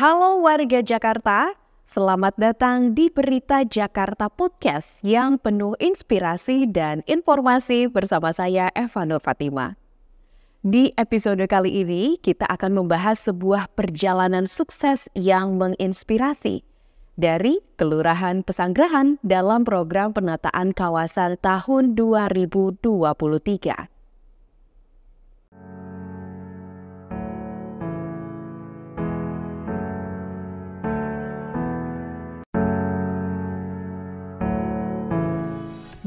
Halo warga Jakarta, selamat datang di Berita Jakarta Podcast yang penuh inspirasi dan informasi bersama saya Eva Nur Fatima. Di episode kali ini kita akan membahas sebuah perjalanan sukses yang menginspirasi dari Kelurahan Pesanggerahan dalam program penataan kawasan tahun 2023.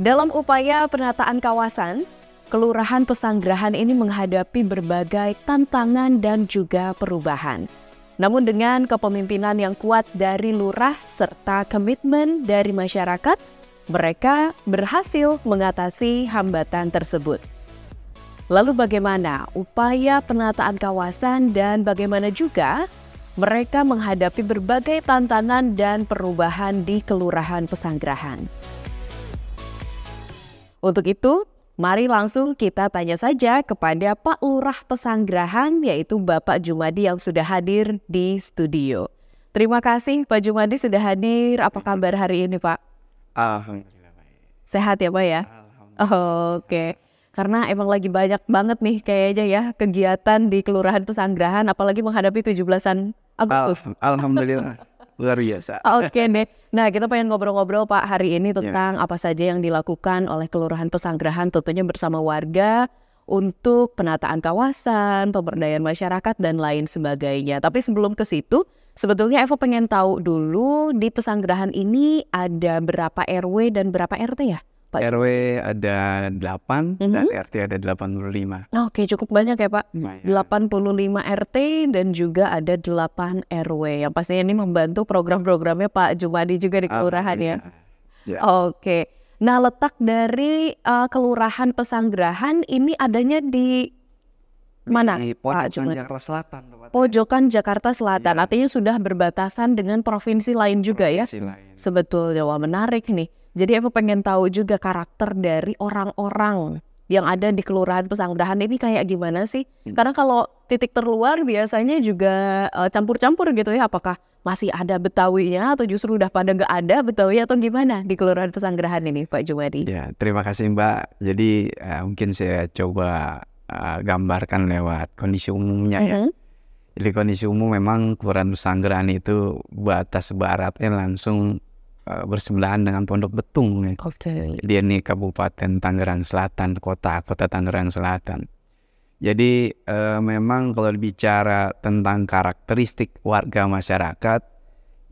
Dalam upaya penataan kawasan, Kelurahan Pesanggerahan ini menghadapi berbagai tantangan dan juga perubahan. Namun dengan kepemimpinan yang kuat dari lurah serta komitmen dari masyarakat, mereka berhasil mengatasi hambatan tersebut. Lalu bagaimana upaya penataan kawasan dan bagaimana juga mereka menghadapi berbagai tantangan dan perubahan di Kelurahan Pesanggerahan? Untuk itu, mari langsung kita tanya saja kepada Pak Lurah Pesanggerahan, yaitu Bapak Jumadi yang sudah hadir di studio. Terima kasih Pak Jumadi sudah hadir. Apa kabar hari ini Pak? Alhamdulillah baik. Sehat ya Pak ya? Oke. Karena emang lagi banyak banget nih kayaknya ya kegiatan di Kelurahan Pesanggerahan, apalagi menghadapi 17-an Agustus. Alhamdulillah, luar biasa. Oke deh. Nah, kita pengen ngobrol-ngobrol Pak hari ini tentang apa saja yang dilakukan oleh Kelurahan Pesanggerahan, tentunya bersama warga untuk penataan kawasan, pemberdayaan masyarakat, dan lain sebagainya. Tapi sebelum ke situ, sebetulnya Eva pengen tahu dulu di Pesanggerahan ini ada berapa RW dan berapa RT ya, Pak? RW ada 8 dan RT ada 85. Oke, cukup banyak ya Pak. Lumayan. 85 RT dan juga ada 8 RW. Yang pastinya ini membantu program-programnya Pak Jumadi juga di kelurahan ya. Ya. Oke. Nah, letak dari Kelurahan Pesanggerahan ini adanya di mana? Di Pak Pojokan Jumadi? Jakarta Selatan. Tepatnya. Pojokan Jakarta Selatan. Artinya sudah berbatasan dengan provinsi lain juga Provinsi ya. lain. Sebetulnya, wah menarik nih. Jadi aku pengen tahu juga karakter dari orang-orang yang ada di Kelurahan Pesanggerahan ini kayak gimana sih? Karena kalau titik terluar biasanya juga campur-campur gitu ya. Apakah masih ada Betawinya atau justru udah pada nggak ada Betawi atau gimana di Kelurahan Pesanggerahan ini Pak Jumadi? Ya, terima kasih Mbak. Jadi mungkin saya coba gambarkan lewat kondisi umumnya ya. Jadi kondisi umum memang Kelurahan Pesanggerahan itu batas baratnya langsung bersebelahan dengan Pondok Betung nih. Oke. Dia nih Kabupaten Tangerang Selatan, kota Tangerang Selatan. Jadi memang kalau bicara tentang karakteristik warga masyarakat,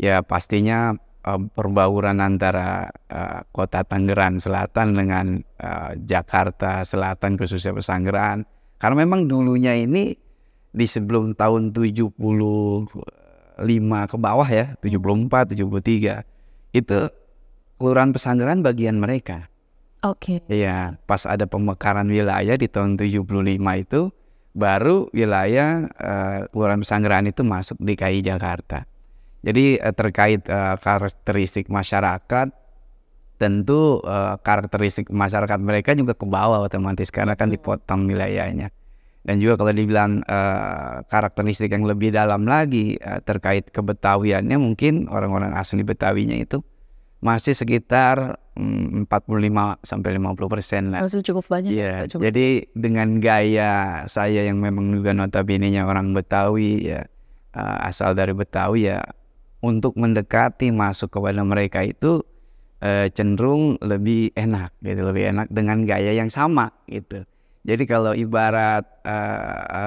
ya pastinya perbauran antara kota Tangerang Selatan dengan Jakarta Selatan khususnya Pesanggerahan. Karena memang dulunya ini di sebelum tahun 75 ke bawah ya, 74, 73. Itu Kelurahan Pesanggerahan bagian mereka. Oke. Iya, pas ada pemekaran wilayah di tahun 75 itu baru wilayah Kelurahan Pesanggerahan itu masuk DKI Jakarta. Jadi terkait karakteristik masyarakat, tentu karakteristik masyarakat mereka juga ke bawah otomatis karena kan dipotong wilayahnya. Dan juga kalau dibilang karakteristik yang lebih dalam lagi terkait kebetawiannya, mungkin orang-orang asli Betawinya itu masih sekitar 45-50% lah. Masih cukup banyak. Ya, Pak Jumadi. jadi dengan gaya saya yang memang juga notabene-nya orang Betawi ya, asal dari Betawi ya, untuk mendekati masuk kepada mereka itu cenderung lebih enak gitu, lebih enak dengan gaya yang sama gitu. Jadi kalau ibarat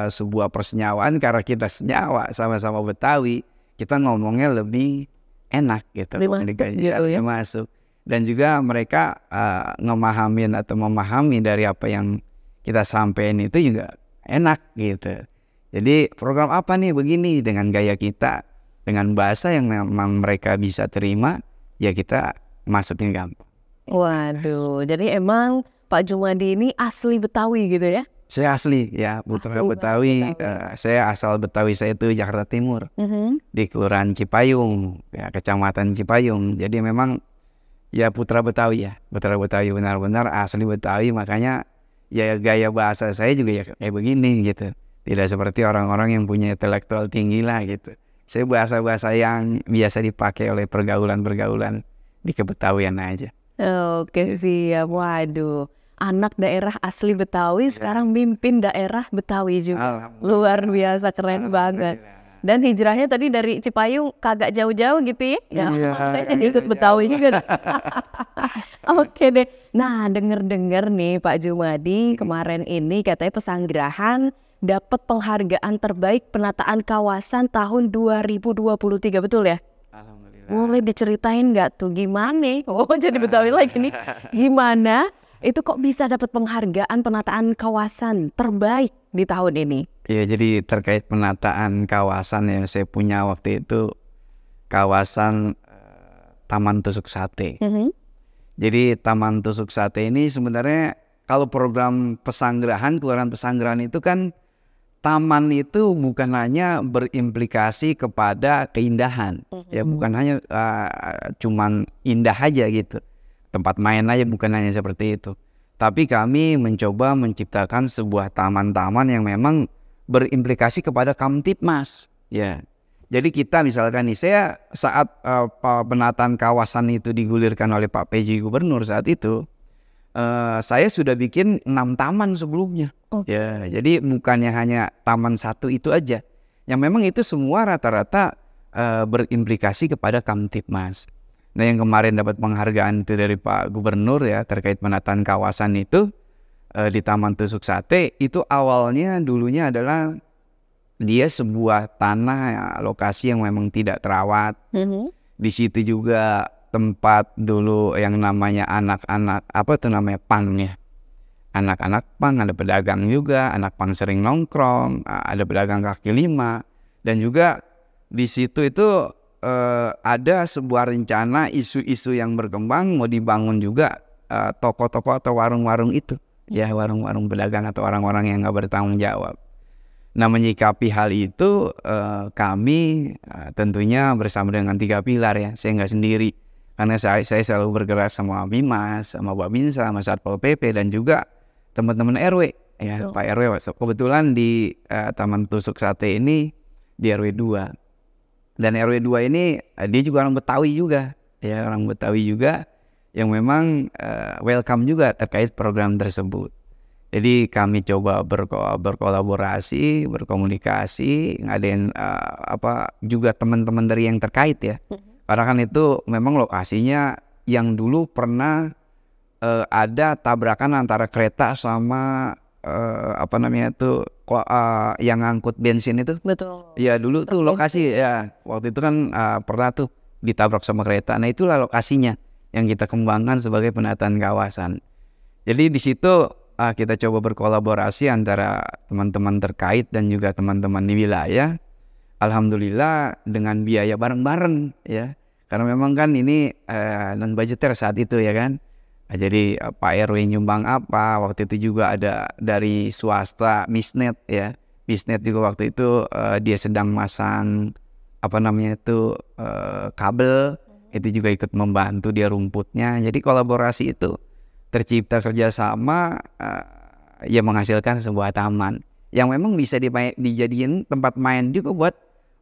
sebuah persenyawaan, karena kita senyawa sama-sama Betawi, kita ngomongnya lebih enak gitu. Lebih masuk gitu ya. Masuk. Dan juga mereka ngemahamin atau memahami dari apa yang kita sampaikan itu juga enak gitu. Jadi program apa nih begini dengan gaya kita, dengan bahasa yang memang mereka bisa terima, ya kita masukin gampang. Waduh, jadi emang Pak Jumadi ini asli Betawi gitu ya? Saya asli ya, putra Asli Betawi. Betawi. Saya asal Betawi, saya itu Jakarta Timur, di Kelurahan Cipayung, ya, Kecamatan Cipayung. Jadi memang ya putra Betawi ya, putra Betawi benar-benar asli Betawi. Makanya ya gaya bahasa saya juga ya kayak begini gitu. Tidak seperti orang-orang yang punya intelektual tinggi lah gitu. Saya bahasa-bahasa yang biasa dipakai oleh pergaulan-pergaulan di Kebetawian aja. Oke, siap. Waduh, anak daerah asli Betawi sekarang mimpin daerah Betawi juga. Luar biasa, keren banget. Dan hijrahnya tadi dari Cipayung kagak jauh-jauh gitu ya? Ya, saya jadi ikut Betawi juga. Oke deh. Nah, denger-denger nih Pak Jumadi, kemarin ini katanya Pesanggerahan dapat penghargaan terbaik penataan kawasan tahun 2023, betul ya? Alhamdulillah. Boleh diceritain nggak tuh gimana? Oh, jadi Betawi lagi nih. Gimana? Itu kok bisa dapat penghargaan penataan kawasan terbaik di tahun ini? Iya, jadi terkait penataan kawasan yang saya punya waktu itu kawasan Taman Tusuk Sate. Jadi Taman Tusuk Sate ini sebenarnya kalau program Pesanggerahan, Kelurahan Pesanggerahan itu kan taman itu bukan hanya berimplikasi kepada keindahan, ya bukan hanya cuman indah aja gitu, tempat main aja, bukan hanya seperti itu. Tapi kami mencoba menciptakan sebuah taman-taman yang memang berimplikasi kepada Kamtibmas, ya. Jadi kita misalkan nih, saya saat penataan kawasan itu digulirkan oleh Pak PJ Gubernur saat itu, saya sudah bikin 6 taman sebelumnya. Ya, jadi bukannya hanya taman satu itu aja, yang memang itu semua rata-rata berimplikasi kepada Kamtibmas. Nah, yang kemarin dapat penghargaan itu dari Pak Gubernur ya terkait penataan kawasan itu di Taman Tusuk Sate itu awalnya dulunya adalah dia sebuah tanah ya, lokasi yang memang tidak terawat. Di situ juga tempat dulu yang namanya anak-anak apa tuh namanya pang ya. Anak-anak pang, ada pedagang juga, anak pang sering nongkrong, ada pedagang kaki lima, dan juga di situ itu ada sebuah rencana isu-isu yang berkembang mau dibangun juga toko-toko atau warung-warung itu, ya warung-warung pedagang atau orang-orang yang nggak bertanggung jawab. Nah, menyikapi hal itu kami tentunya bersama dengan 3 pilar ya, saya nggak sendiri karena saya selalu bergerak sama Bimas, sama Babinsa, sama Satpol PP dan juga teman-teman RW ya. Pak RW kebetulan di Taman Tusuk Sate ini di RW 2 dan RW 2 ini dia juga orang Betawi juga ya, orang Betawi juga yang memang welcome juga terkait program tersebut. Jadi kami coba berkolaborasi, berkomunikasi, ngadain juga teman-teman dari yang terkait ya. Karena kan itu memang lokasinya yang dulu pernah ada tabrakan antara kereta sama yang ngangkut bensin itu. Betul. Ya dulu tuh lokasi ya waktu itu kan pernah tuh ditabrak sama kereta. Nah, itulah lokasinya yang kita kembangkan sebagai penataan kawasan. Jadi di situ kita coba berkolaborasi antara teman-teman terkait dan juga teman-teman di wilayah. Alhamdulillah dengan biaya bareng-bareng ya. Karena memang kan ini non budgeter saat itu ya kan. Jadi Pak RW nyumbang apa, waktu itu juga ada dari swasta Misnet ya. Misnet juga waktu itu dia sedang masang kabel, itu juga ikut membantu dia rumputnya. Jadi kolaborasi itu tercipta kerjasama yang menghasilkan sebuah taman yang memang bisa dijadiin tempat main juga buat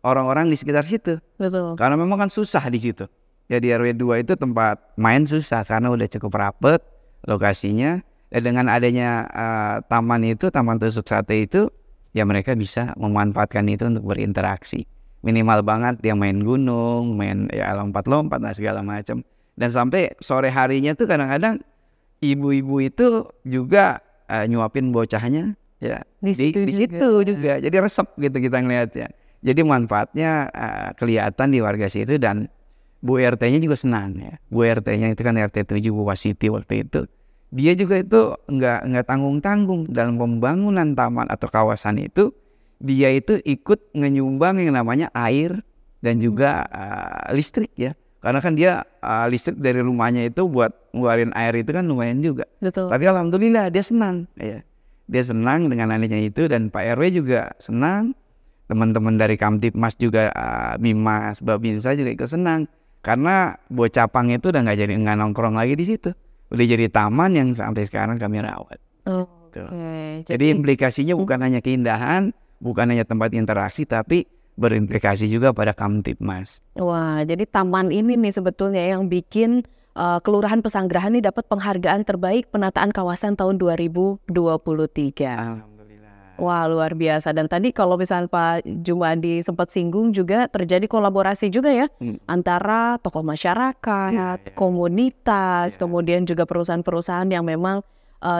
orang-orang di sekitar situ. Betul. Karena memang kan susah di situ. Jadi RW 2 itu tempat main susah karena udah cukup rapet lokasinya. Dan dengan adanya taman itu, Taman Tusuk Sate itu, ya mereka bisa memanfaatkan itu untuk berinteraksi. Minimal banget dia main gunung, main ya lompat-lompat dan segala macam. Dan sampai sore harinya tuh kadang-kadang ibu-ibu itu juga nyuapin bocahnya ya di situ juga. Jadi resep gitu kita ngelihatnya. Jadi manfaatnya kelihatan di warga situ dan Bu RT-nya juga senang ya. Bu RT-nya itu kan RT 7 Bu Wasiti waktu itu. Dia juga itu enggak tanggung-tanggung dalam pembangunan taman atau kawasan itu. Dia itu ikut ngenyumbang yang namanya air dan juga listrik ya. Karena kan dia listrik dari rumahnya itu buat ngeluarin air itu kan lumayan juga. Betul. Tapi alhamdulillah dia senang ya. Dia senang dengan adanya itu dan Pak RW juga senang. Teman-teman dari Kamtibmas juga Bimas, Babinsa juga ikut senang. Karena bocah pang itu udah nggak nongkrong lagi di situ. Udah jadi taman yang sampai sekarang kami rawat. Oke. Jadi implikasinya bukan hanya keindahan, bukan hanya tempat interaksi, tapi berimplikasi juga pada Kamtibmas. Wah, jadi taman ini nih sebetulnya yang bikin Kelurahan Pesanggerahan ini dapat penghargaan terbaik penataan kawasan tahun 2023. Alhamdulillah. Wah, luar biasa. Dan tadi kalau misalnya Pak Jumadi sempat singgung juga terjadi kolaborasi juga ya antara tokoh masyarakat, komunitas, kemudian juga perusahaan-perusahaan yang memang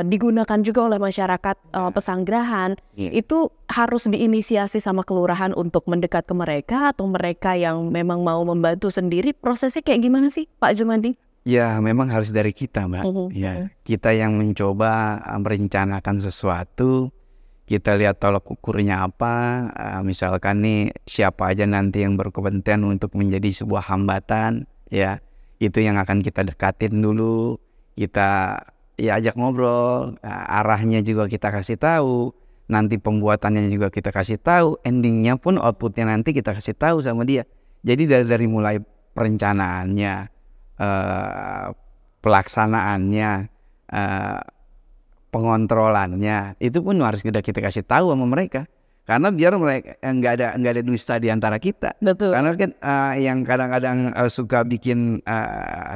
digunakan juga oleh masyarakat Pesanggerahan. Itu harus diinisiasi sama kelurahan untuk mendekat ke mereka, atau mereka yang memang mau membantu sendiri. Prosesnya kayak gimana sih Pak Jumadi? Ya, memang harus dari kita, Mbak. Ya, kita yang mencoba merencanakan sesuatu, kita lihat tolak ukurnya apa. Misalkan nih siapa aja nanti yang berkepentingan untuk menjadi sebuah hambatan, ya itu yang akan kita dekatin dulu. Kita ya ajak ngobrol, arahnya juga kita kasih tahu, nanti pembuatannya juga kita kasih tahu, endingnya pun outputnya nanti kita kasih tahu sama dia. Jadi dari mulai perencanaannya, pelaksanaannya, pengontrolannya, itu pun harus kita kasih tahu sama mereka, karena biar mereka nggak ada dusta di antara kita. Betul. Karena kan yang kadang-kadang suka bikin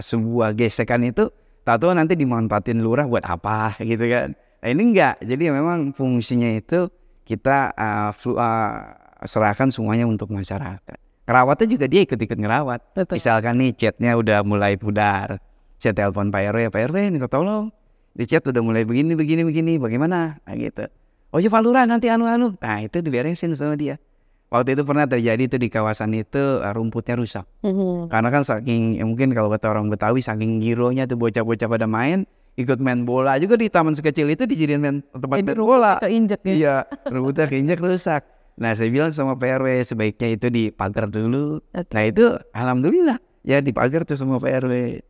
sebuah gesekan itu, tahu nanti dimanfaatin lurah buat apa gitu kan. Nah, ini enggak. Jadi memang fungsinya itu kita serahkan semuanya untuk masyarakat. Kerawatnya juga dia ikut-ikut ngerawat. Betul. Misalkan nih chatnya udah mulai pudar, saya telepon Pak RW minta tolong, di chat udah mulai begini, bagaimana? Nah gitu. Oh ya Pak Lurah nanti anu. Nah itu diberesin sama dia. Waktu itu pernah terjadi itu di kawasan itu, rumputnya rusak. Karena kan saking, mungkin kalau kata orang Betawi, saking gironya tuh bocah-bocah pada main, ikut main bola juga di taman sekecil itu, dijadiin tempat main bola. Keinjek ya? Iya, rumputnya keinjek rusak. Nah saya bilang sama Pak RW sebaiknya itu dipagar dulu. Nah itu alhamdulillah ya dipagar tuh sama Pak RW.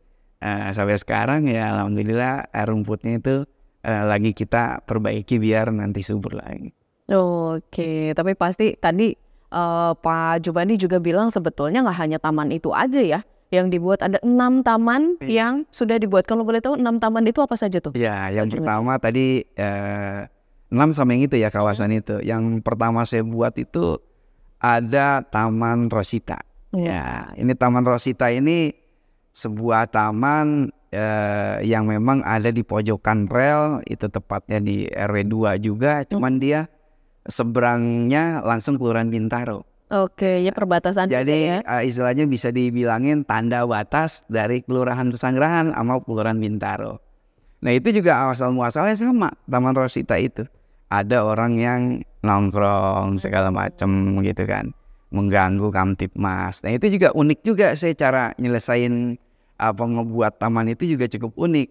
Sampai sekarang ya alhamdulillah rumputnya itu lagi kita perbaiki biar nanti subur lagi. Oke, tapi pasti tadi Pak Jumadi juga bilang sebetulnya nggak hanya taman itu aja ya yang dibuat, ada 6 taman yang sudah dibuat. Kalau boleh tahu 6 taman itu apa saja tuh? Ya, yang pertama tadi 6 sama yang itu ya, kawasan itu. Yang pertama saya buat itu ada Taman Rosita. Ya, ini Taman Rosita ini sebuah taman yang memang ada di pojokan rel, itu tepatnya di RW 2 juga, cuman dia seberangnya langsung Kelurahan Bintaro. Oke, ya perbatasan. Jadi istilahnya bisa dibilangin tanda batas dari Kelurahan Pesanggerahan sama Kelurahan Bintaro. Nah itu juga asal muasalnya sama Taman Rosita itu. Ada orang yang nongkrong segala macam gitu kan, mengganggu Kamtibmas. Nah itu juga unik juga, saya cara nyelesain ngebuat taman itu juga cukup unik.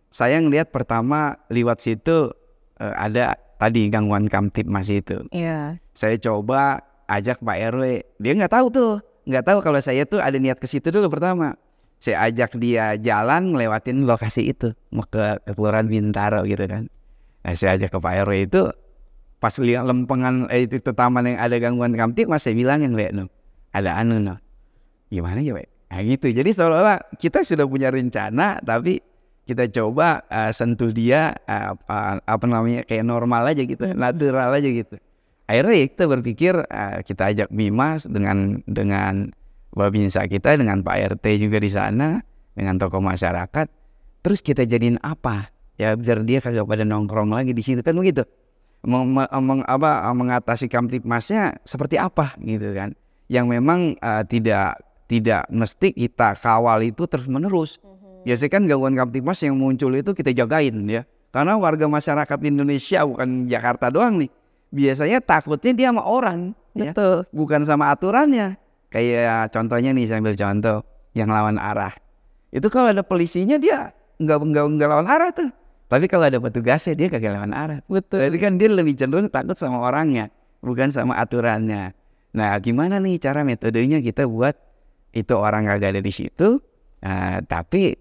Saya ngelihat pertama lewat situ ada tadi gangguan Kamtibmas itu. Iya. Saya coba ajak Pak RW, dia nggak tahu kalau saya tuh ada niat ke situ dulu pertama. Saya ajak dia jalan ngelewatin lokasi itu, mau ke Kelurahan Bintaro gitu kan. Nah saya ajak ke Pak RW itu, pas lihat lempengan itu taman yang ada gangguan Kamtibmas, saya bilangin, ada gimana ya nah gitu. Jadi seolah-olah kita sudah punya rencana, tapi kita coba sentuh dia kayak normal aja gitu, natural aja gitu. Akhirnya kita berpikir kita ajak Bimas dengan Babinsa kita, dengan Pak RT juga di sana, dengan tokoh masyarakat. Terus kita jadiin apa? Ya biar dia kagak pada nongkrong lagi di situ kan begitu. Mengatasi Kamtibmasnya seperti apa gitu kan? Yang memang tidak mesti kita kawal itu terus menerus. Biasanya kan gangguan Kamtibmas yang muncul itu kita jagain ya. Karena warga masyarakat Indonesia, bukan Jakarta doang nih, biasanya takutnya dia sama orang. Betul. Ya? Bukan sama aturannya. Kayak contohnya nih, saya ambil contoh yang lawan arah. Itu kalau ada polisinya dia nggak lawan arah tuh. Tapi kalau ada petugasnya dia kagak lawan arah. Betul. Jadi kan dia lebih cenderung takut sama orangnya, bukan sama aturannya. Nah gimana nih cara metodenya kita buat itu orang kagak ada di situ, tapi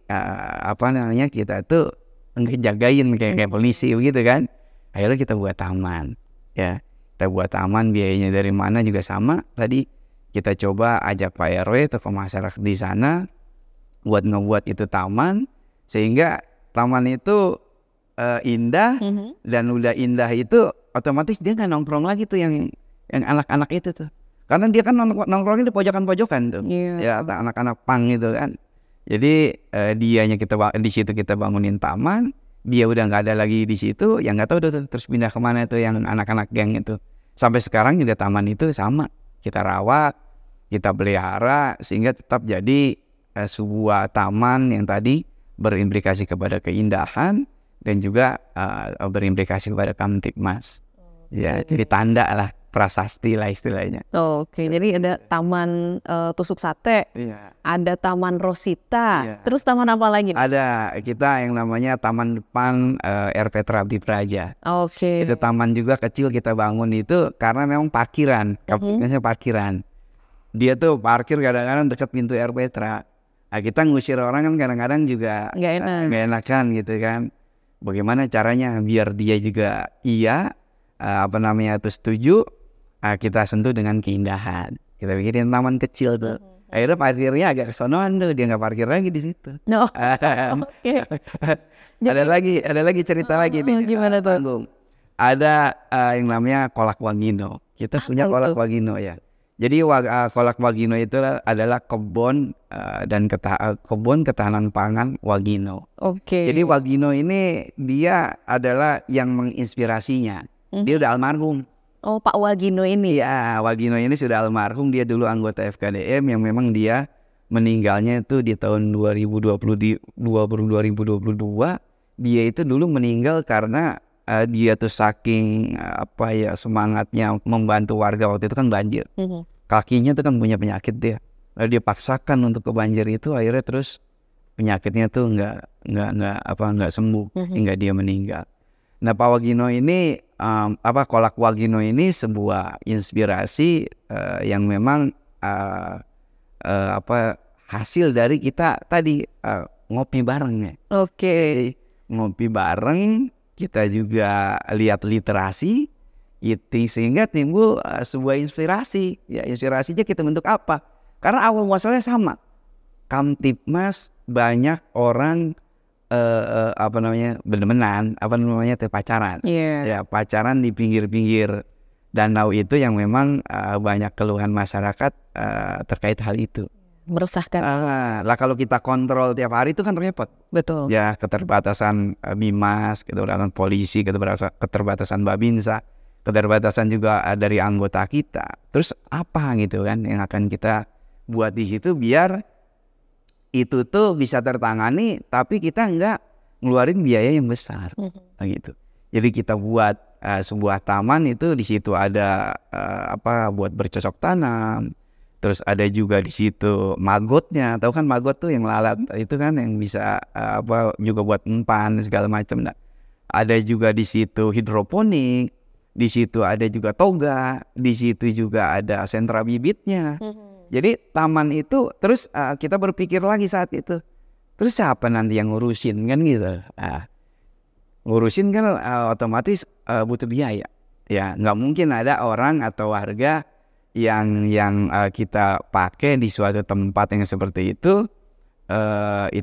kita tuh ngejagain kayak polisi begitu kan. Akhirnya kita buat taman. Ya, kita buat taman, biayanya dari mana juga sama. Tadi kita coba ajak Pak RW, tokoh masyarakat di sana buat ngebuat itu taman, sehingga taman itu indah. Dan udah indah itu otomatis dia nggak nongkrong lagi tuh yang anak-anak itu tuh. Karena dia kan nongkrongnya di pojokan-pojokan tuh. Iya. Ya anak-anak pang gitu kan. Jadi dianya di situ kita bangunin taman, dia udah nggak ada lagi di situ, yang nggak tahu tuh terus pindah kemana itu yang anak-anak geng itu. Sampai sekarang juga taman itu sama, kita rawat, kita pelihara sehingga tetap jadi sebuah taman yang tadi berimplikasi kepada keindahan dan juga berimplikasi kepada Kamtibmas. Ya, jadi tanda lah, prasasti lah istilahnya. Oke, jadi ada taman tusuk sate, Iya. ada taman Rosita, Iya. terus taman apa lagi? Ada kita yang namanya Taman Depan Erpetra Abdi Praja. Oke. Itu taman juga kecil kita bangun itu karena memang parkiran, Kamtibmasnya parkiran. Dia tuh parkir kadang-kadang dekat pintu Erpetra. Nah, kita ngusir orang kan kadang-kadang juga Nggak enak. nggak enakan gitu kan. Bagaimana caranya biar dia juga tuh setuju, kita sentuh dengan keindahan. Kita bikin taman kecil tuh. Akhirnya parkirnya agak kesonoan tuh, dia nggak parkir lagi di situ. No. Oke. Ada lagi cerita lagi nih. Gimana tuh? Tanggung. Ada yang namanya kolak Wagino. Kita punya kolak Wagino ya. Jadi kolak Wagino itu adalah kebun ketahanan pangan Wagino. Oke. Jadi Wagino ini dia adalah yang menginspirasinya. Dia udah almarhum. Oh, Pak Wagino ini. Iya, Wagino ini sudah almarhum. Dia dulu anggota FKDM yang memang dia meninggalnya itu di tahun 2022. Dia itu dulu meninggal karena dia tuh saking semangatnya membantu warga waktu itu kan banjir. Kakinya tuh kan punya penyakit dia. Lalu dia paksakan untuk ke banjir itu, akhirnya terus penyakitnya tuh nggak sembuh hingga dia meninggal. Nah, Pak Wagino ini kolak Wagino ini sebuah inspirasi yang memang hasil dari kita tadi ngopi bareng ya. Oke. Ngopi bareng, kita juga lihat literasi itu sehingga timbul sebuah inspirasi. Ya, inspirasinya kita bentuk apa? Karena awal muasalnya sama. Kamtibmas banyak orang benemenan, pacaran. Ya, pacaran di pinggir-pinggir danau itu yang memang banyak keluhan masyarakat terkait hal itu. Meresahkan. Lah kalau kita kontrol tiap hari itu kan repot. Betul. Ya, keterbatasan Bimas, keterbatasan polisi, keterbatasan Babinsa, keterbatasan juga dari anggota kita. Terus apa gitu kan yang akan kita buat di situ biar itu tuh bisa tertangani, tapi kita nggak ngeluarin biaya yang besar, gitu. Jadi kita buat sebuah taman itu di situ ada buat bercocok tanam, terus ada juga di situ magotnya, tahu kan magot tuh yang lalat itu kan yang bisa juga buat empan segala macam. Nah, ada juga di situ hidroponik, di situ ada juga toga, di situ juga ada sentra bibitnya. Jadi taman itu terus kita berpikir lagi saat itu, terus siapa nanti yang ngurusin kan gitu. Ngurusin kan otomatis butuh biaya. Ya, nggak mungkin ada orang atau warga yang kita pakai di suatu tempat yang seperti itu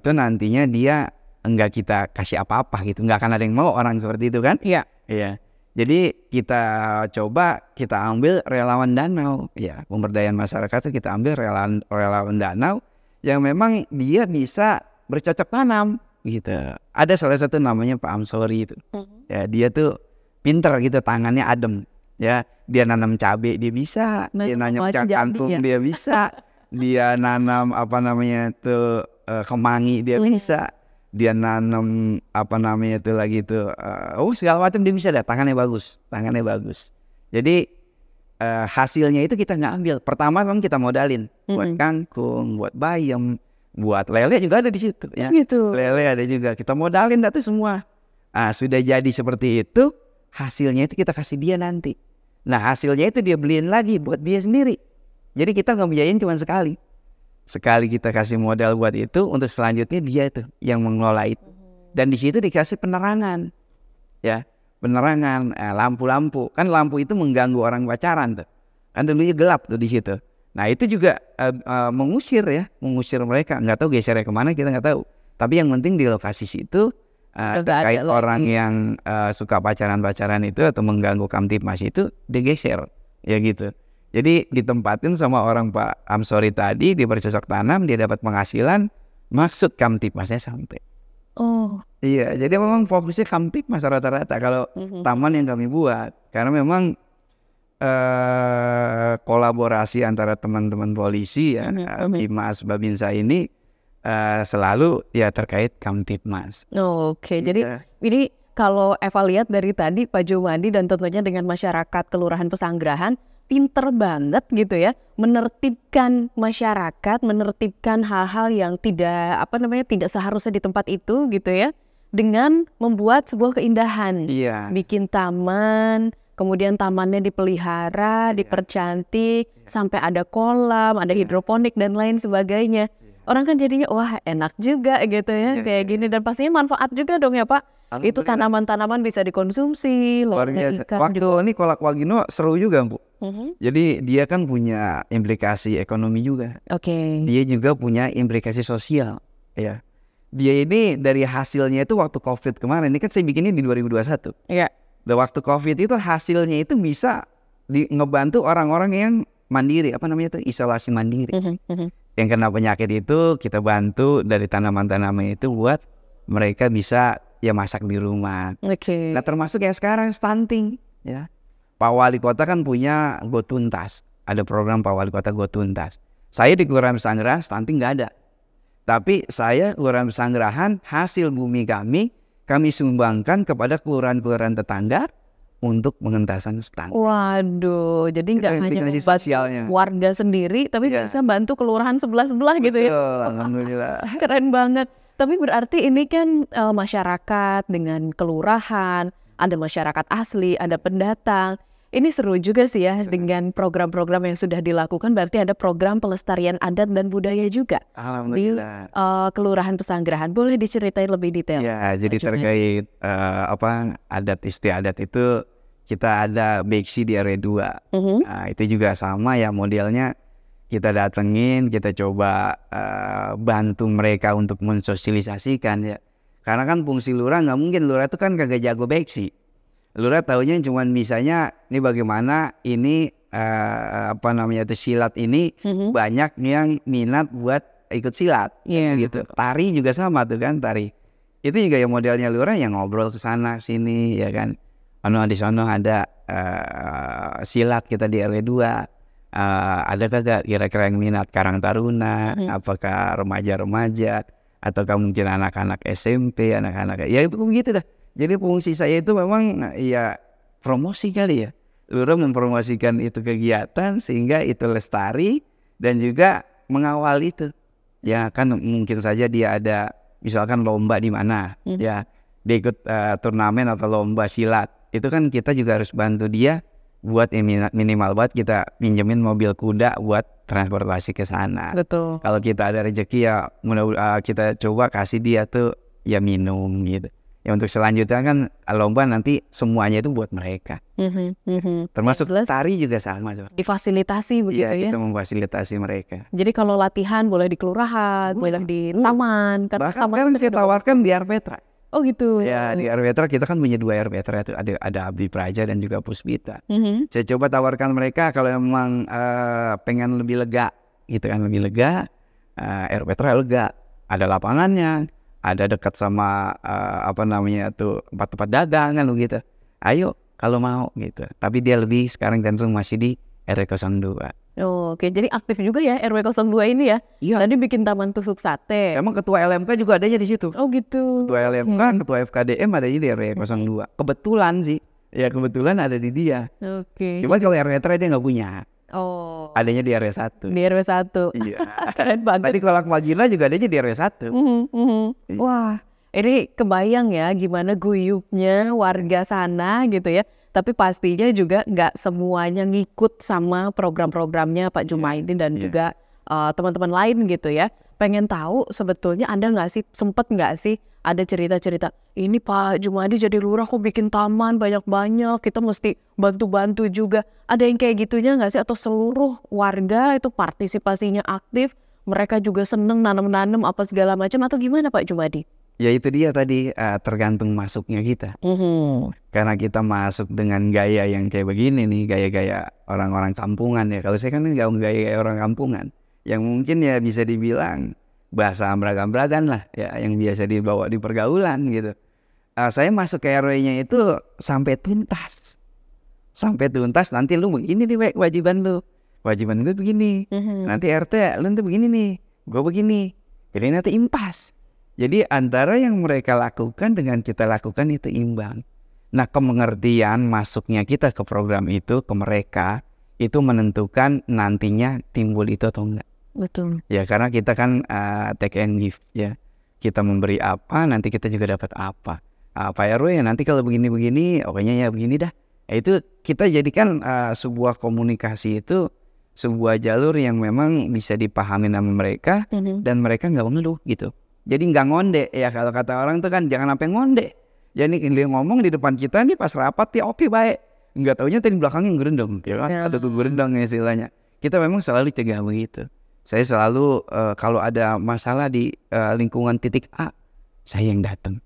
nantinya dia enggak kita kasih apa-apa gitu. Nggak akan ada yang mau orang seperti itu kan? Iya. Iya. Jadi kita ambil relawan danau, ya, pemberdayaan masyarakat itu kita ambil relawan danau yang memang dia bisa bercocok tanam gitu. Ada salah satu namanya Pak Amsori itu, ya, dia tuh pinter gitu, tangannya adem, ya, dia nanam cabai dia bisa, dia nanam kangkung dia bisa, dia nanam kemangi dia bisa. Dia nanam segala macam dia bisa, tangannya bagus. Jadi hasilnya itu kita nggak ambil. Pertama memang kita modalin buat kangkung, buat bayam, buat lele juga ada di situ ya. Gitu. Lele ada juga, kita modalin itu semua. Sudah jadi seperti itu, hasilnya itu kita kasih dia nanti. Nah, hasilnya itu dia beliin lagi buat dia sendiri. Jadi kita nggak biayain cuma sekali kita kasih modal buat itu, untuk selanjutnya dia itu yang mengelola itu. Dan di situ dikasih penerangan, ya, lampu-lampu. Kan lampu itu mengganggu orang pacaran tuh. Kan dulunya gelap tuh di situ. Nah, itu juga mengusir mereka. Nggak tahu gesernya kemana, kita nggak tahu. Tapi yang penting di lokasi situ terkait orang yang suka pacaran itu atau mengganggu Kamtibmas itu digeser, ya gitu. Jadi ditempatin sama orang Pak Amsori tadi, dia bercocok tanam, dia dapat penghasilan, maksud Kamtipmasnya sampai. Oh. Iya, jadi memang fokusnya Kamtipmas rata-rata kalau taman yang kami buat. Karena memang kolaborasi antara teman-teman polisi ya, Bimas, Babinsa ini selalu ya terkait Kamtipmas. Oke, jadi ini kalau Eva lihat dari tadi Pak Jumadi dan tentunya dengan masyarakat Kelurahan Pesanggerahan pinter banget gitu ya menertibkan masyarakat, menertibkan hal-hal yang tidak tidak seharusnya di tempat itu gitu ya, dengan membuat sebuah keindahan. Iya. Bikin taman, kemudian tamannya dipelihara, dipercantik, sampai ada kolam, ada hidroponik dan lain sebagainya. Orang kan jadinya wah enak juga gitu ya kayak gini, dan pastinya manfaat juga dong ya Pak. Itu tanaman-tanaman bisa dikonsumsi, lolnya ikan Waktu juga. ini Kolak Wagino seru juga Bu. Jadi dia kan punya implikasi ekonomi juga. Oke. Dia juga punya implikasi sosial. Ya. Dia ini dari hasilnya itu waktu COVID kemarin, ini kan saya bikinnya di 2021. Iya. Dan waktu COVID itu hasilnya itu bisa ngebantu orang-orang yang mandiri, itu isolasi mandiri. Yang kena penyakit itu kita bantu dari tanaman-tanaman itu buat mereka bisa ya masak di rumah. Oke. Nah termasuk yang sekarang stunting ya. Pak Wali Kota kan punya Go Tuntas. Ada program Pak Wali Kota Go Tuntas. Saya di Kelurahan Pesanggerahan stunting nggak ada. Tapi saya Kelurahan Pesanggerahan hasil bumi kami sumbangkan kepada kelurahan-kelurahan tetangga untuk pengentasan stunting. Waduh, jadi nggak hanya implikasi membantu sosialnya. warga sendiri, tapi bisa bantu kelurahan sebelah-sebelah gitu ya. Betul, alhamdulillah. Keren banget. Tapi berarti ini kan masyarakat dengan kelurahan, ada masyarakat asli, ada pendatang. Ini seru juga sih ya dengan program-program yang sudah dilakukan. Berarti ada program pelestarian adat dan budaya juga Alhamdulillah. di Kelurahan Pesanggerahan. Boleh diceritain lebih detail? Ya, jadi terkait adat istiadat itu kita ada beksi di RW 2. Nah, itu juga sama ya modelnya. Kita datengin, kita coba bantu mereka untuk mensosialisasikan ya. Karena kan fungsi lurah nggak mungkin, lurah itu kan kagak jago beksi. Lurah taunya cuma misalnya ini bagaimana ini silat ini banyak yang minat buat ikut silat gitu. Tari juga sama tuh kan, tari. Itu juga ya modelnya lurah yang ngobrol ke sana sini ya kan. Di sono ada silat kita di RW 2. Ada kagak kira-kira yang minat Karang Taruna, apakah remaja-remaja ataukah mungkin anak-anak SMP, anak-anak ya itu begitu dah. Jadi fungsi saya itu memang ya promosi kali ya. Lurah mempromosikan itu kegiatan sehingga itu lestari dan juga mengawal itu. Ya kan mungkin saja dia ada misalkan lomba di mana ya dia ikut turnamen atau lomba silat. Itu kan kita juga harus bantu dia buat minimal buat kita pinjemin mobil kuda buat transportasi ke sana. Betul. Kalau kita ada rezeki ya kita coba kasih dia tuh ya minum gitu. Ya untuk selanjutnya kan lomba nanti semuanya itu buat mereka. Termasuk tari juga sama. Difasilitasi begitu ya? Iya, kita memfasilitasi mereka. Jadi kalau latihan boleh di kelurahan, boleh di taman. Bahkan sekarang saya tawarkan di Arpetra. Oh gitu. Ya di Arpetra kita kan punya 2 Arpetra itu ada Abdi Praja dan juga Puspita. Saya coba tawarkan mereka kalau memang pengen lebih lega gitu kan, lebih lega, Arpetra lega, ada lapangannya, ada dekat sama tempat-tempat dagang kan gitu. Ayo kalau mau gitu. Tapi dia lebih sekarang cenderung masih di RW 02. Oh, oke, jadi aktif juga ya RW 02 ini ya. Iya. Tadi bikin taman tusuk sate. Emang ketua LMK juga adanya di situ. Oh gitu. Ketua LMK, ketua FKDM adanya di RW 02. Kebetulan sih. Ya kebetulan ada di dia. Oke. Cuma kalau RW dia nggak punya. Oh. Adanya di RW 1. Di RW 1. Iya. Keren banget. Tadi Kolak Magina juga adanya di RW 1. Wah, ini kebayang ya gimana guyupnya warga sana gitu ya. Tapi pastinya juga nggak semuanya ngikut sama program-programnya Pak Jumaidi dan juga teman-teman lain gitu ya. Pengen tahu sebetulnya Anda sempet nggak sih ada cerita-cerita, ini Pak Jumaidi jadi lurah kok bikin taman banyak-banyak, kita mesti bantu-bantu juga. Ada yang kayak gitunya nggak sih? Atau seluruh warga itu partisipasinya aktif, mereka juga seneng nanam-nanam apa segala macam, atau gimana Pak Jumaidi? Ya itu dia tadi, tergantung masuknya kita. Karena kita masuk dengan gaya yang kayak begini nih, gaya-gaya orang-orang kampungan ya. Kalau saya kan nggak gaya-gaya orang kampungan, yang mungkin ya bisa dibilang bahasa ambragan-ambragan lah ya, yang biasa dibawa di pergaulan gitu. Saya masuk ke RW-nya itu sampai tuntas. Sampai tuntas, nanti lu begini nih kewajiban lu. Kewajiban lu begini. Nanti RT lu nanti begini nih, gue begini. Jadi nanti impas. Jadi antara yang mereka lakukan dengan kita lakukan itu imbang. Nah, kemengertian masuknya kita ke program itu, ke mereka, itu menentukan nantinya timbul itu atau enggak. Betul. Ya, karena kita kan take and give ya. Kita memberi apa, nanti kita juga dapat apa. Pak RW ya nanti kalau begini-begini, pokoknya ya begini dah. Itu kita jadikan sebuah komunikasi itu sebuah jalur yang memang bisa dipahami sama mereka dan mereka nggak mengeluh gitu. Jadi nggak ngonde ya, kalau kata orang tuh kan jangan sampai ngonde. Jadi dia ngomong di depan kita nih pas rapat ya oke baik. Nggak taunya tadi belakangnya gerendam ya kan, atau tuh gerendam istilahnya. Kita memang selalu cegah begitu. Saya selalu kalau ada masalah di lingkungan titik A, saya yang datang.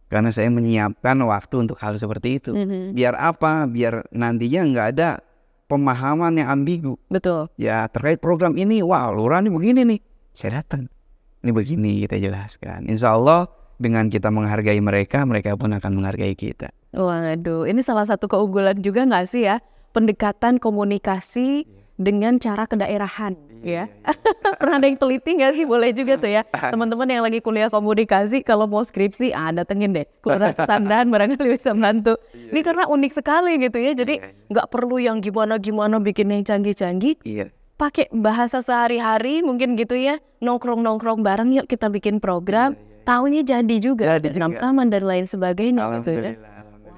Karena saya menyiapkan waktu untuk hal seperti itu. Biar apa? Biar nantinya nggak ada pemahaman yang ambigu. Betul. Ya terkait program ini, wah lurah nih begini nih. Saya datang. Ini begini kita jelaskan. Insya Allah dengan kita menghargai mereka, mereka pun akan menghargai kita. Waduh, ini salah satu keunggulan juga nggak sih ya? Pendekatan komunikasi dengan cara kedaerahan ya. Pernah ada yang teliti nggak sih? Boleh juga tuh ya. Teman-teman yang lagi kuliah komunikasi, kalau mau skripsi, datengin deh Kelurahan Pesanggerahan, barangkali bisa membantu. Ini karena unik sekali gitu ya. Jadi nggak perlu yang gimana-gimana bikin yang canggih-canggih. Pakai bahasa sehari-hari mungkin gitu ya, nongkrong-nongkrong bareng yuk kita bikin program, taunya jadi juga, taman dan lain sebagainya gitu ya.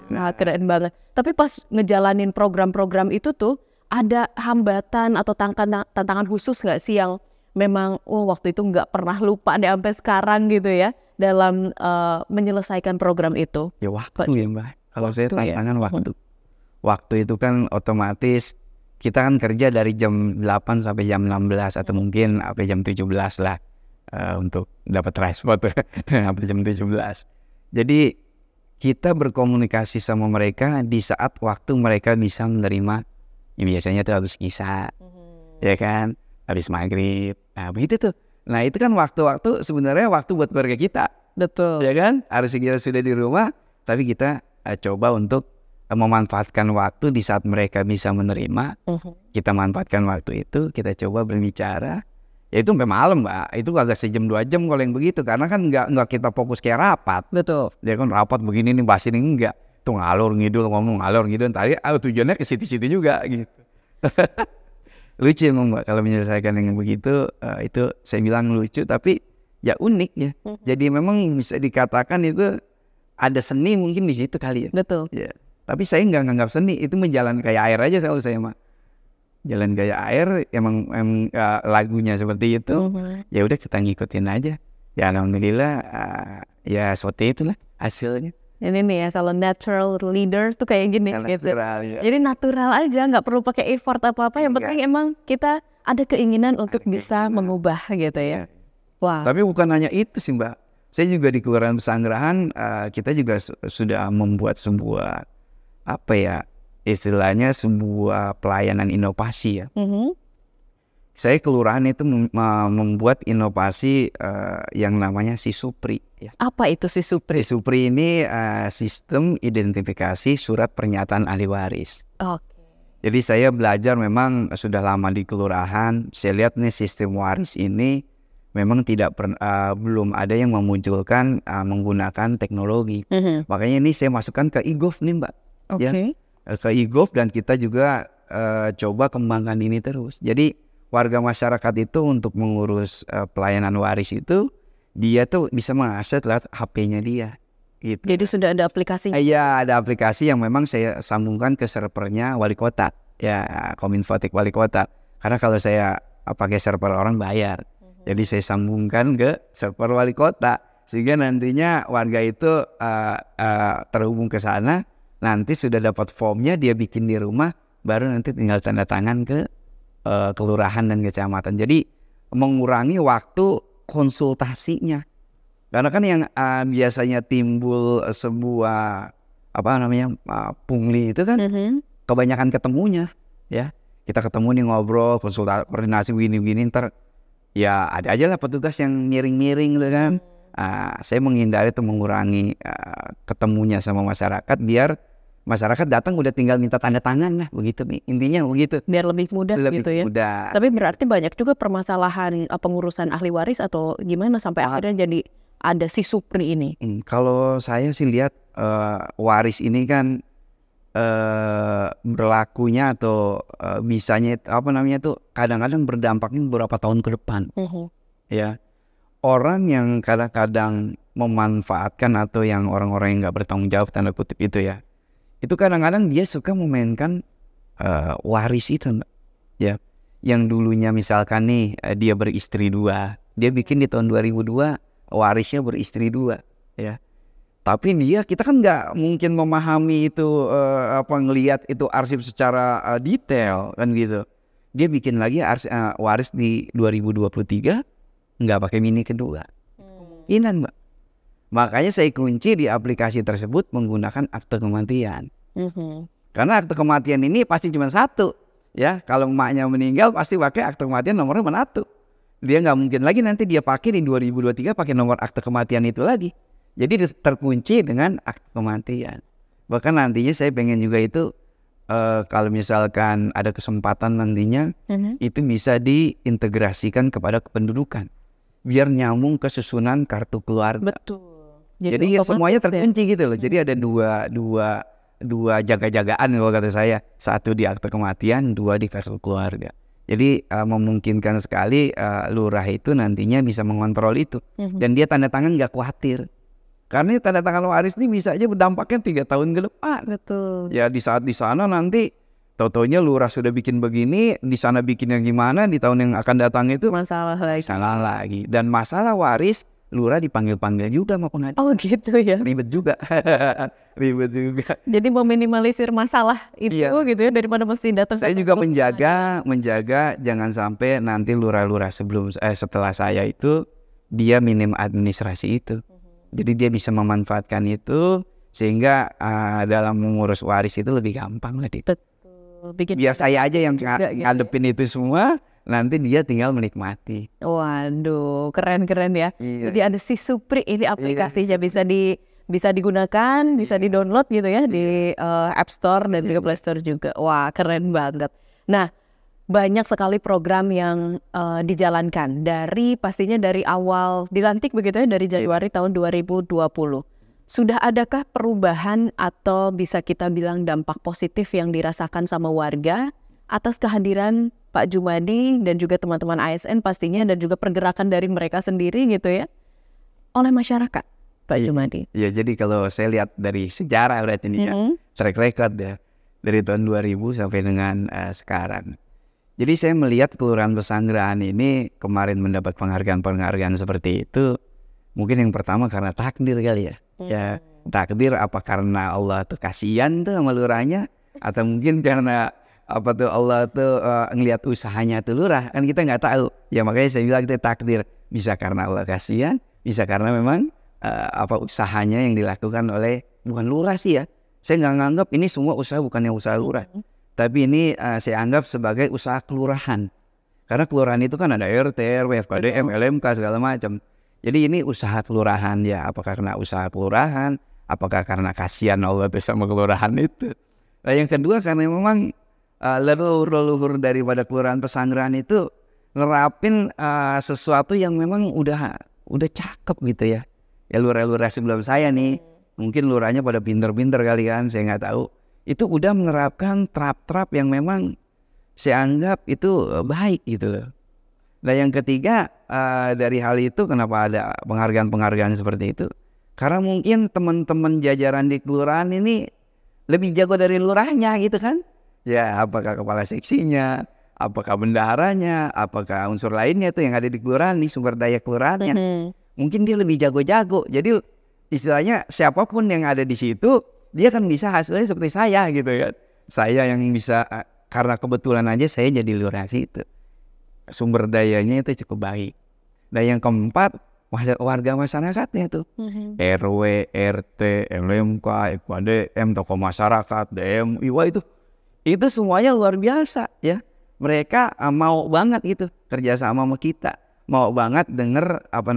Nah, keren banget. Tapi pas ngejalanin program-program itu tuh ada hambatan atau tantangan khusus nggak sih yang memang waktu itu nggak pernah lupa deh sampai sekarang gitu ya dalam menyelesaikan program itu? Ya waktu ya Mbak. Kalau saya tantangan waktu. Waktu itu kan otomatis kita kan kerja dari jam 8 sampai jam 16 atau mungkin sampai jam 17 lah untuk dapat transport sampai jam 17. Jadi kita berkomunikasi sama mereka di saat waktu mereka bisa menerima. Ya biasanya tuh habis isya, ya kan, habis maghrib. Nah begitu tuh. Nah itu kan waktu-waktu sebenarnya waktu buat keluarga kita. Betul. Ya kan, harus kita sudah di rumah, tapi kita coba untuk memanfaatkan waktu di saat mereka bisa menerima. Kita manfaatkan waktu itu, kita coba berbicara. Ya itu sampai malam Mbak, itu agak sejam 2 jam kalau yang begitu. Karena kan nggak kita fokus kayak rapat. Betul. Ya kan rapat begini nih, bahas ini enggak. Tuh ngalor ngidul, ngomong ngalor ngidul. Tadi tujuannya ke situ-situ juga gitu. Lucu emang Mbak kalau menyelesaikan yang begitu. Itu saya bilang lucu, tapi ya unik ya. Jadi memang bisa dikatakan itu ada seni mungkin di situ kali ya. Betul. Ya. Tapi saya nggak nganggap seni, itu menjalan kayak air aja selalu saya mah. Jalan kayak air, emang lagunya seperti itu. Ya udah kita ngikutin aja. Ya alhamdulillah ya seperti itulah hasilnya. Ini nih ya, kalau natural leader tuh kayak gini gitu. Ya. Jadi natural aja, nggak perlu pakai effort apa-apa. Yang penting emang kita ada keinginan untuk bisa mengubah gitu ya. Wah. Tapi bukan hanya itu sih Mbak. Saya juga di Kelurahan Pesanggerahan kita juga sudah membuat sebuah istilahnya sebuah pelayanan inovasi ya. Saya kelurahan itu membuat inovasi yang namanya Sisupri ya. Apa itu Sisupri? Sisupri ini sistem identifikasi surat pernyataan ahli waris. Jadi saya belajar memang sudah lama di kelurahan, saya lihat nih sistem waris ini memang belum ada yang memunculkan menggunakan teknologi. Makanya ini saya masukkan ke e-gov nih Mbak. Ya, ke e-gov, dan kita juga coba kembangkan ini terus. Jadi warga masyarakat itu untuk mengurus pelayanan waris itu dia tuh bisa mengakses lewat HP-nya dia. Gitu. Jadi sudah ada aplikasinya? Iya, ada aplikasi yang memang saya sambungkan ke servernya wali kota, ya Kominfotik wali kota. Karena kalau saya pakai server orang bayar, jadi saya sambungkan ke server wali kota sehingga nantinya warga itu terhubung ke sana. Nanti sudah dapat formnya, dia bikin di rumah, baru nanti tinggal tanda tangan ke kelurahan dan kecamatan. Jadi mengurangi waktu konsultasinya. Karena kan yang biasanya timbul sebuah pungli itu kan kebanyakan ketemunya, ya. Kita ketemu nih ngobrol, konsultasi, koordinasi gini-gini, ntar ya ada aja lah petugas yang miring-miring gitu kan. Saya menghindari atau mengurangi ketemunya sama masyarakat biar masyarakat datang udah tinggal minta tanda tangan lah, begitu nih intinya begitu. Biar lebih mudah gitu ya. Mudah. Tapi berarti banyak juga permasalahan pengurusan ahli waris atau gimana sampai akhirnya jadi ada si Supri ini. Kalau saya sih lihat waris ini kan berlakunya atau bisanya kadang-kadang berdampaknya beberapa tahun ke depan. Ya, orang yang kadang-kadang memanfaatkan atau yang orang-orang yang nggak bertanggung jawab tanda kutip itu ya, itu kadang-kadang dia suka memainkan waris itu, Mbak. Ya, yang dulunya misalkan nih dia beristri 2, dia bikin di tahun 2002 warisnya beristri 2, ya. Tapi kita kan nggak mungkin memahami itu ngelihat itu arsip secara detail kan gitu. Dia bikin lagi waris di 2023 nggak pakai mini kedua. Kemungkinan, Mbak. Makanya saya kunci di aplikasi tersebut menggunakan akte kematian. Karena akte kematian ini pasti cuma satu, ya. Kalau emaknya meninggal pasti pakai akte kematian nomornya menatu. Dia nggak mungkin lagi nanti dia pakai di 2023 pakai nomor akte kematian itu lagi. Jadi terkunci dengan akte kematian. Bahkan nantinya saya pengen juga itu kalau misalkan ada kesempatan nantinya itu bisa diintegrasikan kepada kependudukan. Biar nyambung ke susunan kartu keluarga. Betul. Jadi semuanya terkunci gitu loh. Jadi ada dua jaga-jagaan kalau kata saya. Satu di akte kematian, 2 di kartu keluarga. Jadi memungkinkan sekali lurah itu nantinya bisa mengontrol itu. Dan dia tanda tangan nggak khawatir. Karena tanda tangan waris ini bisa aja berdampaknya 3 tahun ke depan. Betul. Ya di saat di sana nanti tau-taunya lurah sudah bikin begini, di sana bikinnya gimana, di tahun yang akan datang itu masalah lagi. Dan masalah waris lurah dipanggil-panggil juga sama pengadilan. Oh gitu ya. Ribet juga. Jadi meminimalisir masalah itu gitu ya daripada mesti datang. Saya juga menjaga jangan sampai nanti lurah-lurah setelah saya itu dia minim administrasi itu. Jadi dia bisa memanfaatkan itu sehingga dalam mengurus waris itu lebih gampang lah. Betul. Biar saya aja yang ngadepin itu semua, nanti dia tinggal menikmati. Waduh, keren-keren ya. Jadi ada si Supri ini aplikasinya bisa digunakan, bisa di-download gitu ya di App Store dan juga Play Store juga. Wah, keren banget. Nah, banyak sekali program yang dijalankan pastinya dari awal dilantik begitu ya dari Januari tahun 2020. Sudah adakah perubahan atau bisa kita bilang dampak positif yang dirasakan sama warga atas kehadiran Pak Jumadi dan juga teman-teman ASN pastinya dan juga pergerakan dari mereka sendiri gitu ya oleh masyarakat, Pak Jumadi? Ya, jadi kalau saya lihat dari sejarah berarti ini ya, track record ya dari tahun 2000 sampai dengan sekarang. Jadi saya melihat Kelurahan Pesanggerahan ini kemarin mendapat penghargaan seperti itu. Mungkin yang pertama karena takdir kali ya. Ya takdir apa karena Allah tuh kasihan tuh sama lurahnya. Atau mungkin karena Allah tuh ngelihat usahanya tuh lurah. Kan kita nggak tahu. Ya makanya saya bilang itu takdir. Bisa karena Allah kasihan. Bisa karena memang usahanya yang dilakukan oleh bukan lurah sih ya. Saya nggak nganggap ini semua usaha bukannya usaha lurah. Tapi ini saya anggap sebagai usaha kelurahan. Karena kelurahan itu kan ada RT, RW, FKDM, LMK segala macam. Jadi ini usaha kelurahan ya. Apakah karena usaha kelurahan? Apakah karena kasihan Allah bersama kelurahan itu? Nah, yang kedua karena memang leluhur daripada Kelurahan Pesanggerahan itu nerapin sesuatu yang memang udah cakep gitu ya. Ya lurah-lurah sebelum saya nih, mungkin lurahnya pada pinter-pinter kali kan, saya nggak tahu. Itu udah menerapkan trap-trap yang memang saya anggap itu baik gitu loh. Nah yang ketiga dari hal itu kenapa ada penghargaan-penghargaan seperti itu? Karena mungkin teman-teman jajaran di kelurahan ini lebih jago dari lurahnya gitu kan? Ya apakah kepala seksinya, apakah bendaharanya, apakah unsur lainnya tuh yang ada di kelurahan nih sumber daya kelurahannya. Mungkin dia lebih jago-jago. Jadi istilahnya siapapun yang ada di situ dia kan bisa hasilnya seperti saya gitu kan. Saya yang bisa karena kebetulan aja saya jadi lurah situ. Sumber dayanya itu cukup baik. Dan yang keempat warga masyarakatnya tuh. RW, RT, LMK, EKDM, tokoh masyarakat, DMI, wah itu semuanya luar biasa ya. Mereka mau banget gitu kerjasama sama kita, mau banget denger apa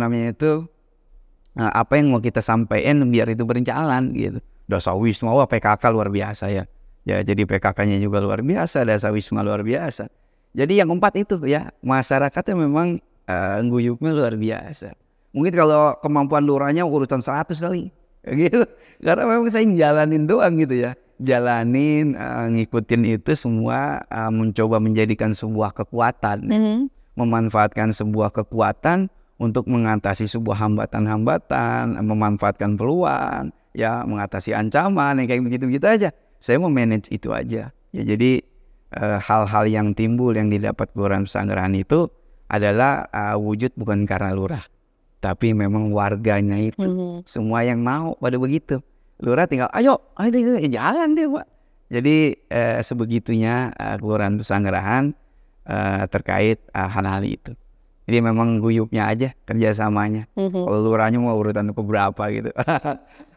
yang mau kita sampaikan biar itu berjalan gitu. Dasar Wisma, wah PKK luar biasa ya. Ya jadi PKK-nya juga luar biasa, Dasar Wisma luar biasa. Jadi yang 4 itu ya, masyarakatnya memang guyupnya luar biasa. Mungkin kalau kemampuan lurahnya urutan 100 kali gitu. Karena memang saya jalanin doang gitu ya. Jalanin, ngikutin itu semua, mencoba menjadikan sebuah kekuatan, memanfaatkan sebuah kekuatan untuk mengatasi sebuah hambatan-hambatan, memanfaatkan peluang, ya mengatasi ancaman, yang kayak begitu-begitu aja. Saya mau manage itu aja. Ya jadi hal-hal yang timbul yang didapat Kelurahan Pesanggerahan itu adalah wujud bukan karena lurah, tapi memang warganya itu semua yang mau pada begitu. Lurah tinggal ayo jalan deh Pak. Jadi sebegitunya Kelurahan Pesanggerahan terkait hal-hal itu. Jadi memang guyupnya aja kerjasamanya. Kalau lurahnya mau urutan keberapa gitu.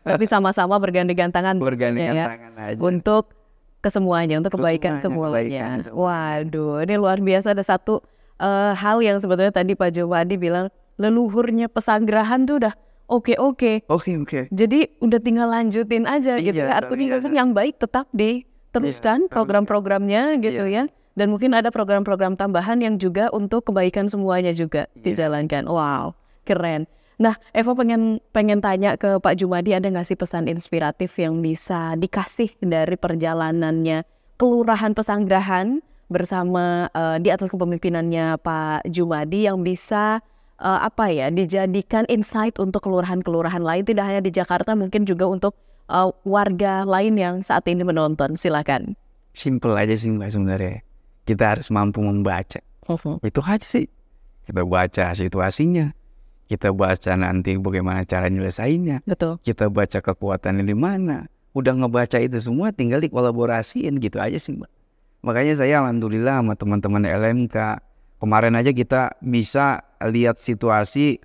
Tapi sama-sama bergandengan tangan aja. untuk kesemuanya, untuk kebaikan semuanya. Waduh, ini luar biasa. Ada satu hal yang sebetulnya tadi Pak Jumadi bilang, leluhurnya Pesanggerahan tuh udah oke. Jadi udah tinggal lanjutin aja gitu ya. Artinya yang baik tetap diteruskan program-programnya gitu ya. Dan mungkin ada program-program tambahan yang juga untuk kebaikan semuanya juga dijalankan. Wow, keren. Nah, Eva pengen tanya ke Pak Jumadi, ada nggak sih pesan inspiratif yang bisa dikasih dari perjalanannya Kelurahan Pesanggerahan bersama di atas kepemimpinannya Pak Jumadi yang bisa dijadikan insight untuk kelurahan-kelurahan lain, tidak hanya di Jakarta, mungkin juga untuk warga lain yang saat ini menonton. Silakan. Simple aja sih Mbak sebenarnya. Kita harus mampu membaca. Itu aja sih. Kita baca situasinya. Kita baca nanti bagaimana cara nyelesainnya. Betul. Kita baca kekuatannya di mana. Udah ngebaca itu semua, tinggal dikolaborasiin gitu aja sih Mbak. Makanya saya alhamdulillah sama teman-teman LMK. Kemarin aja kita bisa lihat situasi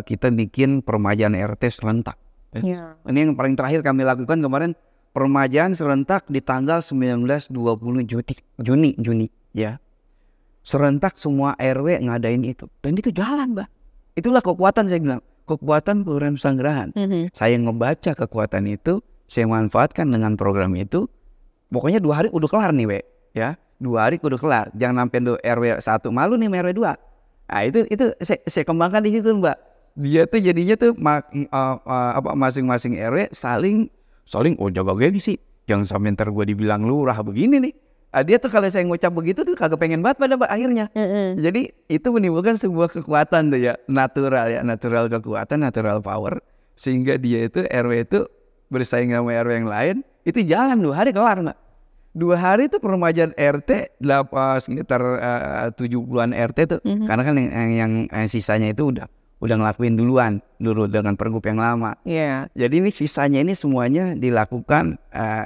kita bikin peremajaan RT serentak. Ini yang paling terakhir kami lakukan kemarin, peremajaan serentak di tanggal 19-20 Juni ya. Serentak semua RW ngadain itu. Dan itu jalan Mbak. Itulah kekuatan, saya bilang, kekuatan Kelurahan Pesanggerahan. Saya ngebaca kekuatan itu, saya manfaatkan dengan program itu. Pokoknya 2 hari udah kelar nih ya. 2 hari udah kelar. Jangan sampai RW 1 malu nih RW 2. Nah itu saya kembangkan di situ Mbak. Dia tuh jadinya tuh masing-masing RW saling jaga gengsi. Jangan sampai ntar gue dibilang lurah begini nih. Dia tuh kalau saya ngucap begitu tuh kagak pengen banget pada akhirnya. Jadi itu menimbulkan sebuah kekuatan tuh ya, natural kekuatan, natural power, sehingga dia itu RW itu bersaing sama RW yang lain, itu jalan 2 hari kelar Mbak. 2 hari itu peremajaan RT sekitar 70-an RT tuh, karena kan yang sisanya itu udah ngelakuin dulu dengan pergub yang lama. Jadi ini sisanya ini semuanya dilakukan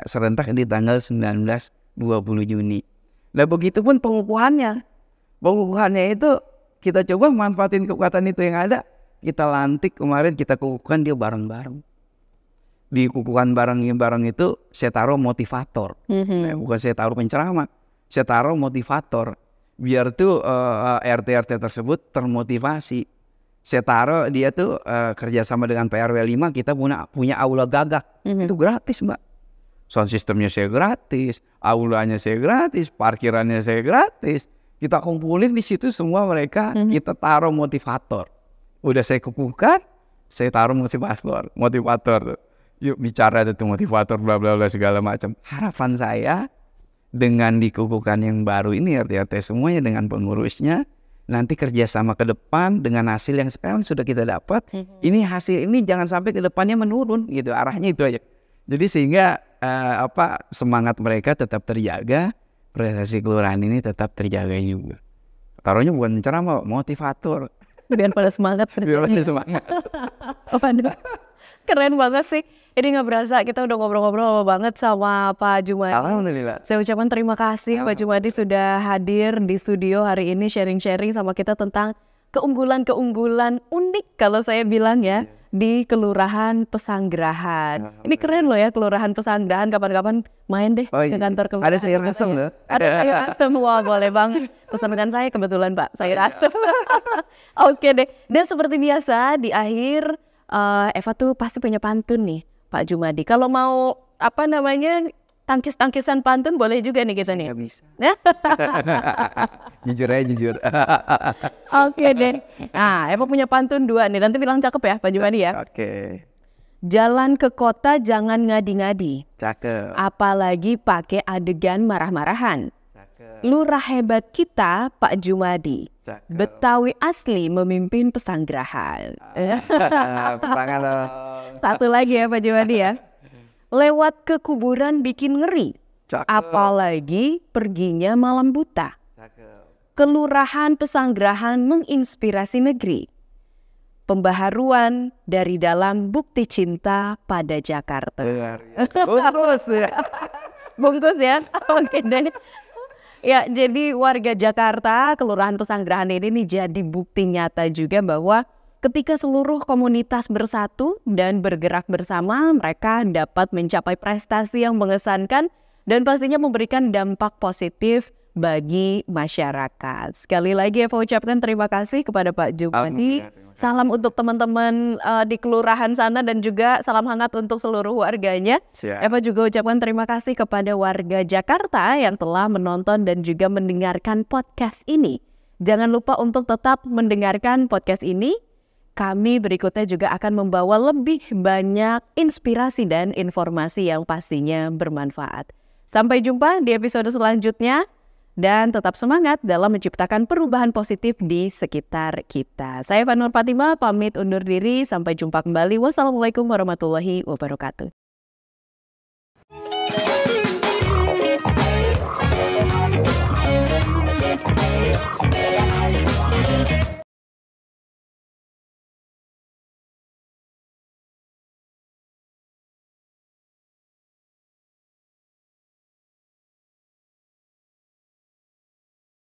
serentak di tanggal 19-20 Juni. Nah begitupun pengukuhannya itu kita coba manfaatin kekuatan itu yang ada. Kita lantik kemarin, kita kukuhkan dia bareng-bareng. Di kukuhan bareng itu saya taruh motivator. Bukan saya taruh penceramah, saya taruh motivator. Biar tuh RT-RT tersebut termotivasi. Saya taruh dia tuh kerjasama dengan PRW 5, kita punya aula gagak. Itu gratis Mbak. Sound systemnya saya gratis, aulanya saya gratis, parkirannya saya gratis. Kita kumpulin di situ semua mereka, kita taruh motivator. Udah saya kukuhkan, saya taruh motivator tuh. Yuk bicara tuh motivator bla bla bla segala macam. Harapan saya dengan dikukuhkan yang baru ini RT-RT semuanya dengan pengurusnya, nanti kerjasama ke depan dengan hasil yang sekarang sudah kita dapat. Ini hasil ini jangan sampai ke depannya menurun gitu, arahnya itu aja. Jadi sehingga semangat mereka tetap terjaga, prestasi kelurahan ini tetap terjaga juga. Taruhnya bukan ceramah, motivator. Biar pada semangat. Waduh, keren banget sih. Ini nggak berasa kita udah ngobrol-ngobrol lama banget sama Pak Jumadi. Alhamdulillah. Saya ucapkan terima kasih Pak Jumadi sudah hadir di studio hari ini sharing-sharing sama kita tentang keunggulan-keunggulan unik kalau saya bilang ya di Kelurahan Pesanggerahan. Ini keren loh ya, Kelurahan Pesanggerahan. Kapan-kapan main deh ke kantor kelurahan. Ada sayur asem loh. Ada sayur asem, wah boleh banget. Pesankan saya kebetulan Pak, sayur asem. Oke deh. Dan seperti biasa di akhir Eva tuh pasti punya pantun nih Pak Jumadi. Kalau mau tangkis-tangkisan pantun boleh juga nih kita nih. Nggak bisa. Jujur aja jujur. Oke deh. Nah, Eva punya pantun 2 nih. Nanti bilang cakep ya Pak Jumadi ya. Oke. Jalan ke kota jangan ngadi-ngadi. Cakep. Apalagi pakai adegan marah-marahan. Cakep. Lurah hebat kita Pak Jumadi. Cakep. Betawi asli memimpin Pesanggerahan. Tangan dong. Satu lagi ya Pak Jumadi ya. Lewat ke kuburan bikin ngeri. Cakep. Apalagi perginya malam buta. Cakep. Kelurahan Pesanggerahan menginspirasi negeri. Pembaharuan dari dalam bukti cinta pada Jakarta. Bungkus. Bungkus ya. Oke deh. Ya, jadi warga Jakarta, Kelurahan Pesanggerahan ini nih jadi bukti nyata juga bahwa ketika seluruh komunitas bersatu dan bergerak bersama, mereka dapat mencapai prestasi yang mengesankan dan pastinya memberikan dampak positif bagi masyarakat. Sekali lagi Eva ucapkan terima kasih kepada Pak Jumadi. Salam untuk teman-teman di kelurahan sana dan juga salam hangat untuk seluruh warganya. Siap. Eva juga ucapkan terima kasih kepada warga Jakarta yang telah menonton dan juga mendengarkan podcast ini. Jangan lupa untuk tetap mendengarkan podcast ini. Kami berikutnya juga akan membawa lebih banyak inspirasi dan informasi yang pastinya bermanfaat. Sampai jumpa di episode selanjutnya dan tetap semangat dalam menciptakan perubahan positif di sekitar kita. Saya Fanur Fatima pamit undur diri. Sampai jumpa kembali. Wassalamualaikum warahmatullahi wabarakatuh.